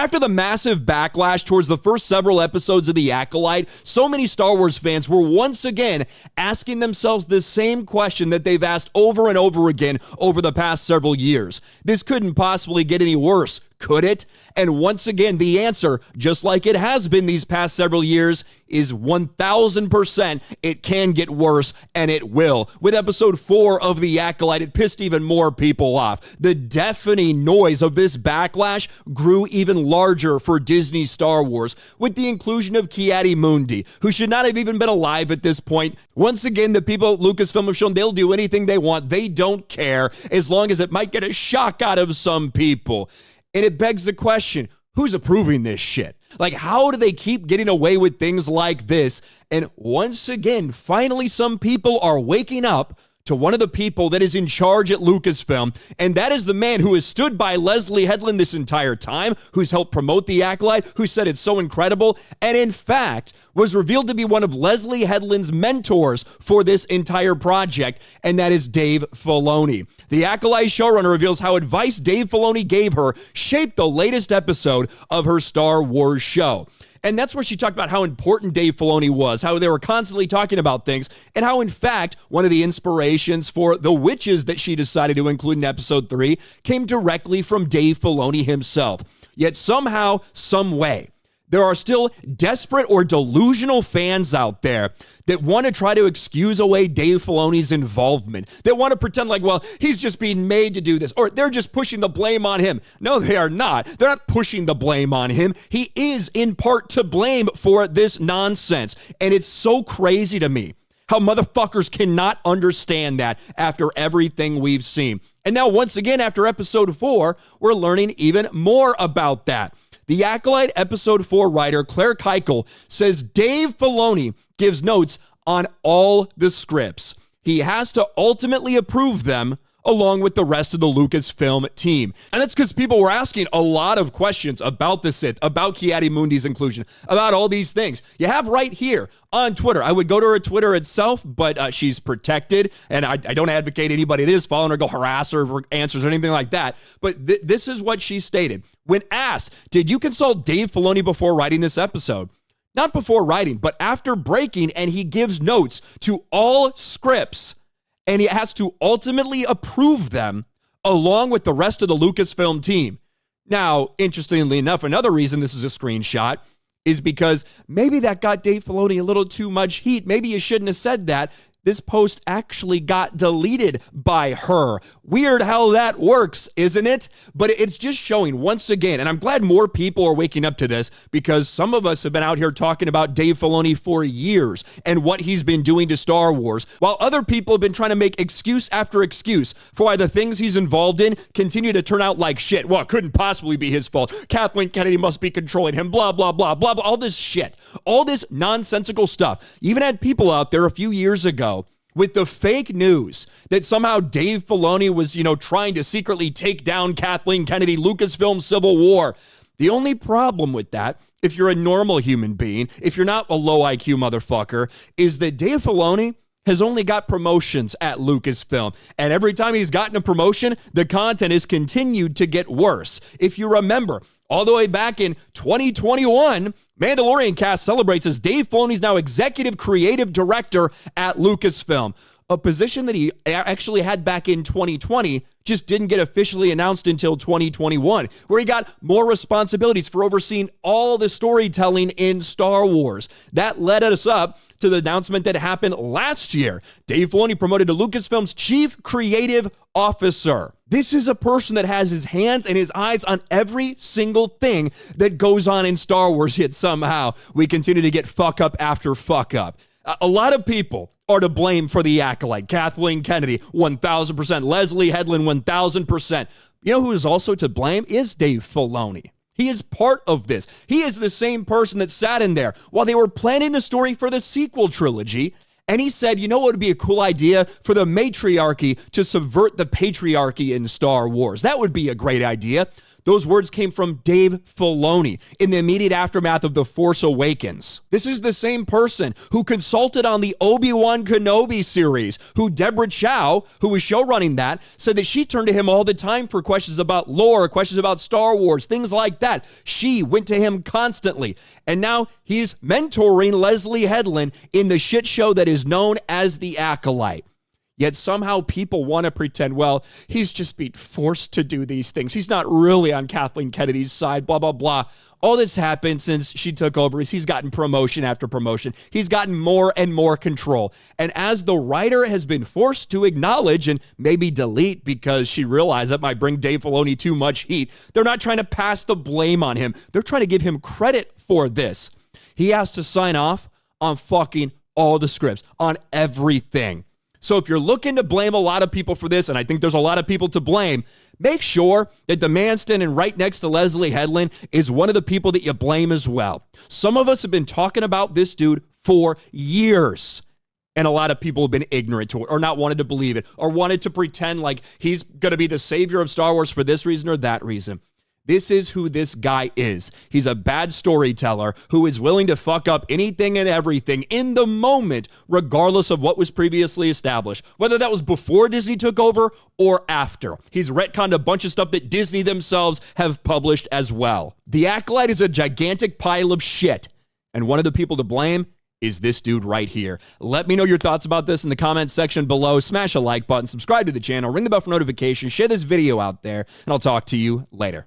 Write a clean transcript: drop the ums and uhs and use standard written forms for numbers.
After the massive backlash towards the first several episodes of The Acolyte, so many Star Wars fans were once again asking themselves the same question that they've asked over and over again over the past several years. This couldn't possibly get any worse, could it? And once again, the answer, just like it has been these past several years, is 1000% it can get worse, and it will. With episode 4 of The Acolyte, it pissed even more people off. The deafening noise of this backlash grew even larger for Disney Star Wars, with the inclusion of Ki-Adi-Mundi, who should not have even been alive at this point. Once again, the people at Lucasfilm have shown they'll do anything they want. They don't care, as long as it might get a shock out of some people. And it begs the question, who's approving this shit? Like, how do they keep getting away with things like this? And once again, finally, some people are waking up to one of the people that is in charge at Lucasfilm, and that is the man who has stood by Leslie Headland this entire time, who's helped promote The Acolyte, who said it's so incredible, and in fact, was revealed to be one of Leslie Headland's mentors for this entire project, and that is Dave Filoni. The Acolyte showrunner reveals how advice Dave Filoni gave her shaped the latest episode of her Star Wars show. And that's where she talked about how important Dave Filoni was, how they were constantly talking about things, and how, in fact, one of the inspirations for the witches that she decided to include in episode 3 came directly from Dave Filoni himself. Yet somehow, some way, there are still desperate or delusional fans out there that want to try to excuse away Dave Filoni's involvement, that want to pretend like, well, he's just being made to do this, or they're just pushing the blame on him. No, they are not. They're not pushing the blame on him. He is in part to blame for this nonsense. And it's so crazy to me how motherfuckers cannot understand that after everything we've seen. And now, once again, after episode 4, we're learning even more about that. The Acolyte episode 4 writer Claire Keuchel says Dave Filoni gives notes on all the scripts. He has to ultimately approve them along with the rest of the Lucasfilm team. And that's because people were asking a lot of questions about the Sith, about Ki-Adi-Mundi's inclusion, about all these things. You have right here on Twitter. I would go to her Twitter itself, but she's protected, and I don't advocate anybody that is following her go harass her for answers or anything like that. But this is what she stated. When asked, did you consult Dave Filoni before writing this episode? Not before writing, but after breaking, and he gives notes to all scripts, and he has to ultimately approve them along with the rest of the Lucasfilm team. Now, interestingly enough, another reason this is a screenshot is because maybe that got Dave Filoni a little too much heat. Maybe you shouldn't have said that. This post actually got deleted by her. Weird how that works, isn't it? But it's just showing once again, and I'm glad more people are waking up to this, because some of us have been out here talking about Dave Filoni for years and what he's been doing to Star Wars, while other people have been trying to make excuse after excuse for why the things he's involved in continue to turn out like shit. Well, it couldn't possibly be his fault. Kathleen Kennedy must be controlling him, blah, blah, blah, blah, blah, all this shit. All this nonsensical stuff. You even had people out there a few years ago with the fake news that somehow Dave Filoni was, trying to secretly take down Kathleen Kennedy, Lucasfilm Civil War. The only problem with that, if you're a normal human being, if you're not a low IQ motherfucker, is that Dave Filoni has only got promotions at Lucasfilm. And every time he's gotten a promotion, the content has continued to get worse. If you remember, all the way back in 2021, Mandalorian cast celebrates as Dave Filoni's now executive creative director at Lucasfilm, a position that he actually had back in 2020, just didn't get officially announced until 2021, where he got more responsibilities for overseeing all the storytelling in Star Wars. That led us up to the announcement that happened last year. Dave Filoni promoted to Lucasfilm's chief creative officer. This is a person that has his hands and his eyes on every single thing that goes on in Star Wars, yet somehow we continue to get fuck up after fuck up. A lot of people are to blame for The Acolyte. Kathleen Kennedy, 1,000%. Leslie Headland, 1,000%. You know who is also to blame? Is Dave Filoni. He is part of this. He is the same person that sat in there while they were planning the story for the sequel trilogy. And he said, you know what would be a cool idea? For the matriarchy to subvert the patriarchy in Star Wars. That would be a great idea. Those words came from Dave Filoni in the immediate aftermath of The Force Awakens. This is the same person who consulted on the Obi-Wan Kenobi series, who Deborah Chow, who was showrunning that, said that she turned to him all the time for questions about lore, questions about Star Wars, things like that. She went to him constantly. And now he's mentoring Leslie Headland in the shit show that is known as The Acolyte. Yet somehow people want to pretend, well, he's just being forced to do these things. He's not really on Kathleen Kennedy's side, blah, blah, blah. All that's happened since she took over is he's gotten promotion after promotion. He's gotten more and more control. And as the writer has been forced to acknowledge and maybe delete because she realized that might bring Dave Filoni too much heat, they're not trying to pass the blame on him. They're trying to give him credit for this. He has to sign off on fucking all the scripts, on everything. So if you're looking to blame a lot of people for this, and I think there's a lot of people to blame, make sure that the man standing right next to Leslie Headland is one of the people that you blame as well. Some of us have been talking about this dude for years, and a lot of people have been ignorant to it or not wanted to believe it or wanted to pretend like he's going to be the savior of Star Wars for this reason or that reason. This is who this guy is. He's a bad storyteller who is willing to fuck up anything and everything in the moment, regardless of what was previously established, whether that was before Disney took over or after. He's retconned a bunch of stuff that Disney themselves have published as well. The Acolyte is a gigantic pile of shit, and one of the people to blame is this dude right here. Let me know your thoughts about this in the comments section below. Smash a like button, subscribe to the channel, ring the bell for notifications, share this video out there, and I'll talk to you later.